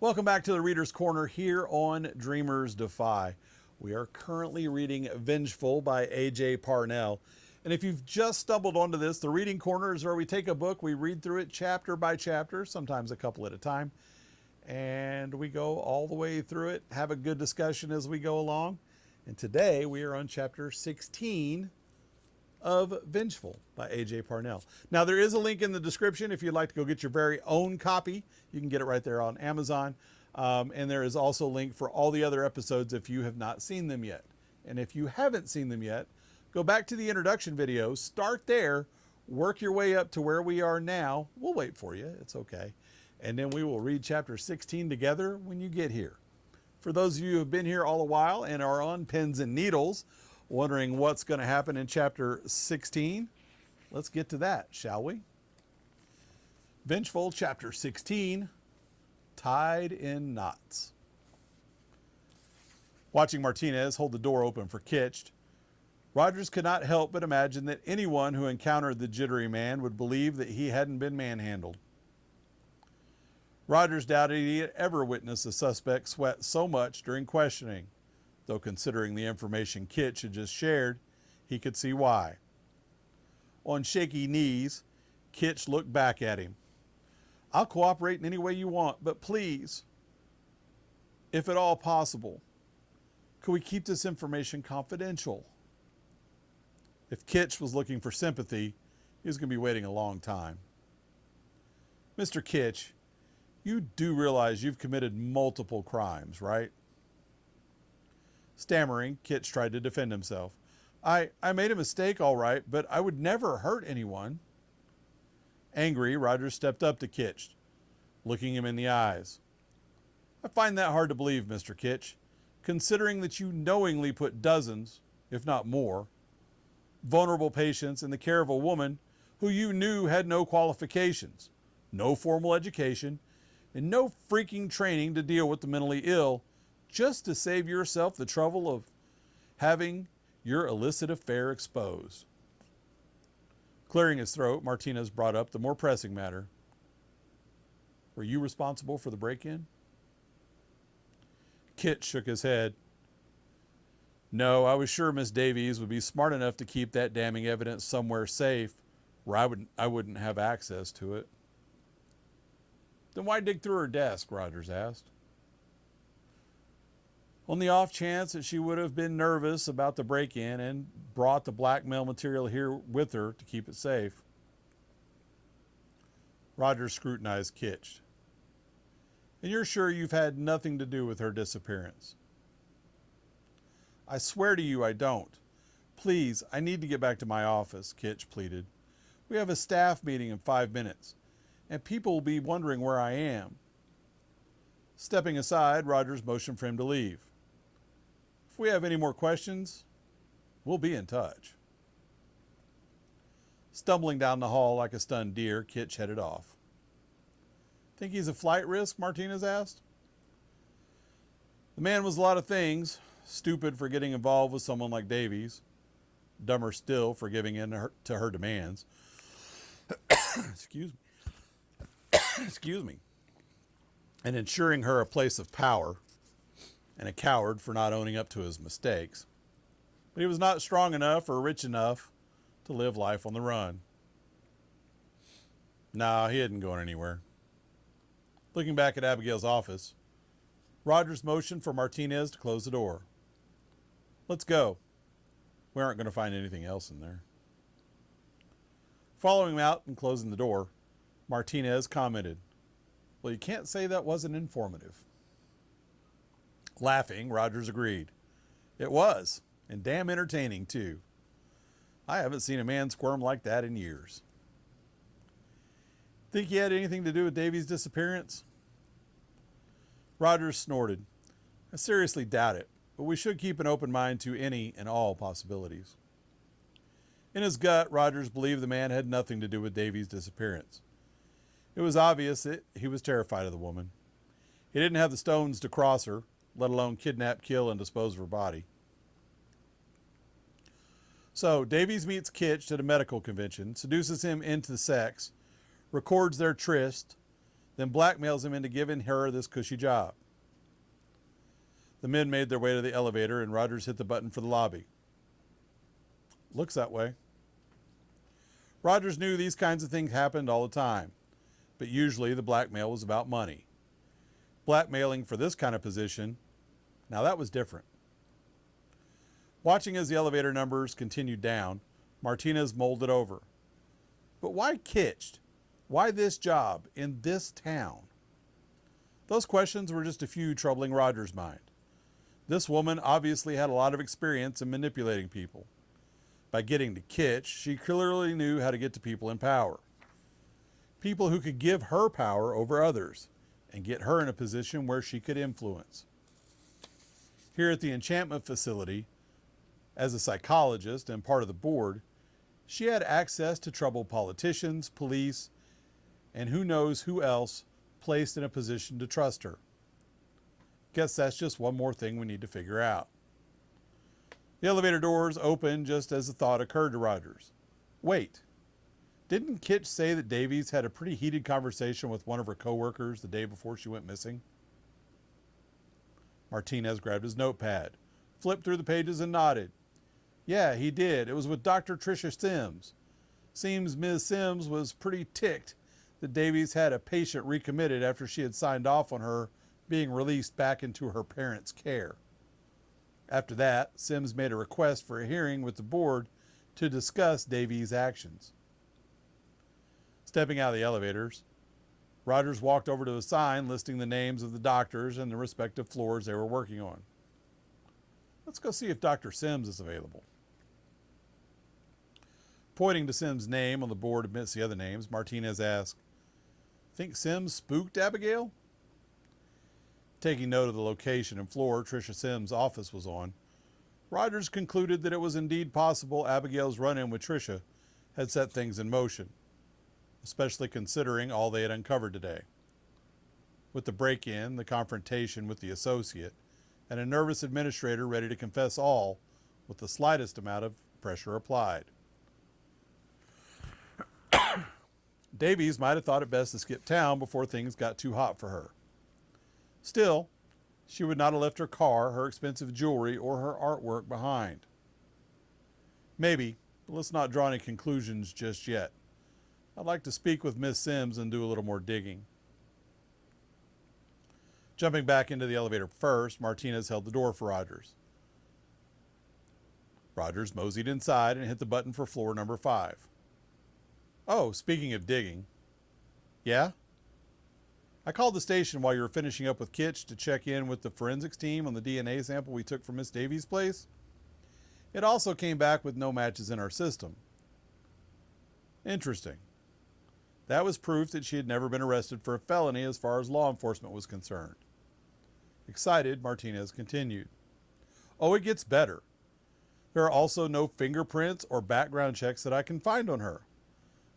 Welcome back to the Reader's Corner here on Dreamers Defy. We are currently reading Vengeful by AJ Parnell. And if you've just stumbled onto this, the Reading Corner is where we take a book, we read through it chapter by chapter, sometimes a couple at a time, and we go all the way through it, have a good discussion as we go along. And today we are on chapter 16 of Vengeful by AJ Parnell. Now, there is a link in the description if you'd like to go get your very own copy. You can get it right there on Amazon. And there is also a link for all the other episodes if you have not seen them yet. And if you haven't seen them yet, go back to the introduction video, start there, work your way up to where we are now. We'll wait for you. It's okay. And then we will read chapter 16 together when you get here. For those of you who have been here all a while and are on pins and needles, wondering what's going to happen in chapter 16, let's get to that, shall we? Vengeful, chapter 16, Tied in Knots. Watching Martinez hold the door open for Kitch, Rogers could not help but imagine that anyone who encountered the jittery man would believe that he hadn't been manhandled. Rogers doubted he had ever witnessed a suspect sweat so much during questioning, though considering the information Kitch had just shared, he could see why. On shaky knees, Kitch looked back at him. "I'll cooperate in any way you want, but please, if at all possible, could we keep this information confidential?" If Kitch was looking for sympathy, he was going to be waiting a long time. "Mr. Kitch, you do realize you've committed multiple crimes, right?" Stammering, Kitch tried to defend himself. I made a mistake, all right, but I would never hurt anyone." Angry, Rogers stepped up to Kitch, looking him in the eyes. "I find that hard to believe, Mr. Kitch, considering that you knowingly put dozens, if not more, vulnerable patients in the care of a woman who you knew had no qualifications, no formal education, and no freaking training to deal with the mentally ill, just to save yourself the trouble of having your illicit affair exposed." Clearing his throat, Martinez brought up the more pressing matter. "Were you responsible for the break-in?" Kitch shook his head. "No, I was sure Miss Davies would be smart enough to keep that damning evidence somewhere safe where I wouldn't have access to it." "Then why dig through her desk?" Rogers asked. "On the off chance that she would have been nervous about the break-in and brought the blackmail material here with her to keep it safe." Rogers scrutinized Kitch. "And you're sure you've had nothing to do with her disappearance?" "I swear to you I don't. Please, I need to get back to my office," Kitch pleaded. "We have a staff meeting in 5 minutes, and people will be wondering where I am." Stepping aside, Rogers motioned for him to leave. "If we have any more questions, we'll be in touch." Stumbling down the hall like a stunned deer, Kitch headed off. "Think he's a flight risk?" Martinez asked. The man was a lot of things. Stupid for getting involved with someone like Davies. Dumber still for giving in to her demands. Excuse me. And ensuring her a place of power. And a coward for not owning up to his mistakes. But he was not strong enough or rich enough to live life on the run. No, he isn't going anywhere. Looking back at Abigail's office, Rogers motioned for Martinez to close the door. "Let's go. We aren't going to find anything else in there." Following him out and closing the door, Martinez commented, "Well, you can't say that wasn't informative." Laughing, Rogers agreed. "It was, and damn entertaining, too. I haven't seen a man squirm like that in years." "Think he had anything to do with Davies' disappearance?" Rogers snorted. "I seriously doubt it, but we should keep an open mind to any and all possibilities." In his gut, Rogers believed the man had nothing to do with Davies' disappearance. It was obvious that he was terrified of the woman. He didn't have the stones to cross her, let alone kidnap, kill, and dispose of her body. So Davies meets Kitch at a medical convention, seduces him into sex, records their tryst, then blackmails him into giving her this cushy job. The men made their way to the elevator, and Rogers hit the button for the lobby. Looks that way. Rogers knew these kinds of things happened all the time, but usually the blackmail was about money. Blackmailing for this kind of position, now that was different. Watching as the elevator numbers continued down, Martinez mulled it over. But why Kitched? Why this job in this town? Those questions were just a few troubling Rogers' mind. This woman obviously had a lot of experience in manipulating people. By getting to Kitch, she clearly knew how to get to people in power. People who could give her power over others and get her in a position where she could influence. Here at the enchantment facility, as a psychologist and part of the board, she had access to troubled politicians, police, and who knows who else placed in a position to trust her. Guess that's just one more thing we need to figure out. The elevator doors opened just as the thought occurred to Rogers. Wait, didn't Kitch say that Davies had a pretty heated conversation with one of her coworkers the day before she went missing? Martinez grabbed his notepad, flipped through the pages and nodded. Yeah, he did. It was with Dr. Tricia Sims. Seems Ms. Sims was pretty ticked that Davies had a patient recommitted after she had signed off on her being released back into her parents' care. After that, Sims made a request for a hearing with the board to discuss Davies' actions. Stepping out of the elevators, Rogers walked over to a sign listing the names of the doctors and the respective floors they were working on. Let's go see if Dr. Sims is available. Pointing to Sims' name on the board amidst the other names, Martinez asked, "Think Sims spooked Abigail?" Taking note of the location and floor Tricia Sims' office was on, Rogers concluded that it was indeed possible Abigail's run-in with Tricia had set things in motion, especially considering all they had uncovered today. With the break-in, the confrontation with the associate, and a nervous administrator ready to confess all with the slightest amount of pressure applied. Davies might have thought it best to skip town before things got too hot for her. Still, she would not have left her car, her expensive jewelry, or her artwork behind. Maybe, but let's not draw any conclusions just yet. I'd like to speak with Miss Sims and do a little more digging. Jumping back into the elevator first, Martinez held the door for Rogers. Rogers moseyed inside and hit the button for floor number 5. Oh, speaking of digging. Yeah? I called the station while you were finishing up with Kitch to check in with the forensics team on the DNA sample we took from Miss Davies' place. It also came back with no matches in our system. Interesting. That was proof that she had never been arrested for a felony as far as law enforcement was concerned. Excited, Martinez continued. Oh, it gets better. There are also no fingerprints or background checks that I can find on her.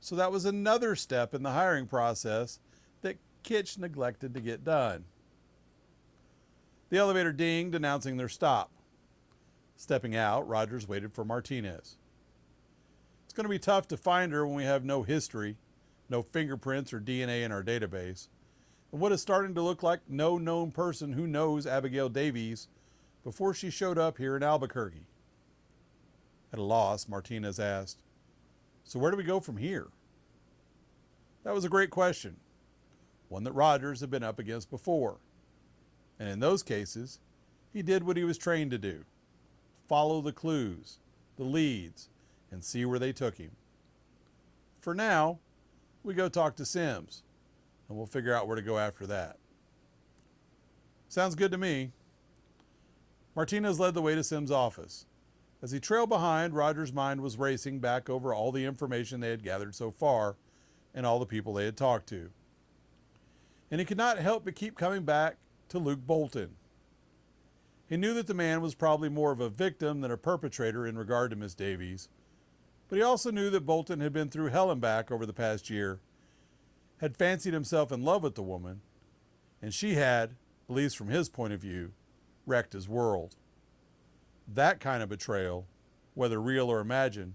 So that was another step in the hiring process that Kitch neglected to get done. The elevator dinged, announcing their stop. Stepping out, Rogers waited for Martinez. It's going to be tough to find her when we have no history, no fingerprints or DNA in our database, and what is starting to look like no known person who knows Abigail Davies before she showed up here in Albuquerque. At a loss, Martinez asked, "So where do we go from here?" That was a great question, one that Rogers had been up against before. And in those cases, he did what he was trained to do: follow the clues, the leads, and see where they took him. For now, we go talk to Sims, and we'll figure out where to go after that. Sounds good to me. Martinez led the way to Sims' office. As he trailed behind, Rogers' mind was racing back over all the information they had gathered so far and all the people they had talked to. And he could not help but keep coming back to Luke Bolton. He knew that the man was probably more of a victim than a perpetrator in regard to Miss Davies, but he also knew that Bolton had been through hell and back over the past year, had fancied himself in love with the woman, and she had, at least from his point of view, wrecked his world. That kind of betrayal, whether real or imagined,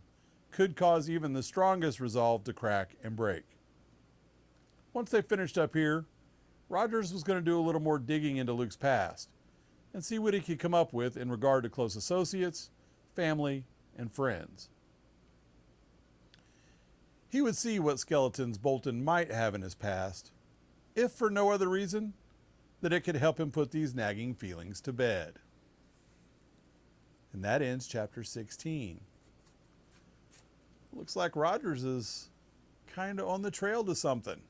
could cause even the strongest resolve to crack and break. Once they finished up here, Rogers was going to do a little more digging into Luke's past and see what he could come up with in regard to close associates, family, and friends. He would see what skeletons Bolton might have in his past, if for no other reason that it could help him put these nagging feelings to bed. And that ends chapter 16. Looks like Rogers is kind of on the trail to something.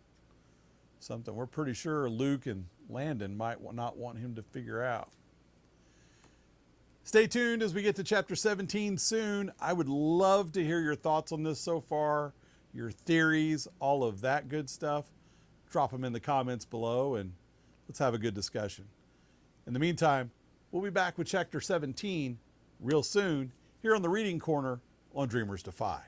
Something we're pretty sure Luke and Landon might not want him to figure out. Stay tuned as we get to chapter 17 soon. I would love to hear your thoughts on this so far, your theories, all of that good stuff. Drop them in the comments below and let's have a good discussion. In the meantime, we'll be back with chapter 17 real soon here on the Reading Corner on Dreamers Defy.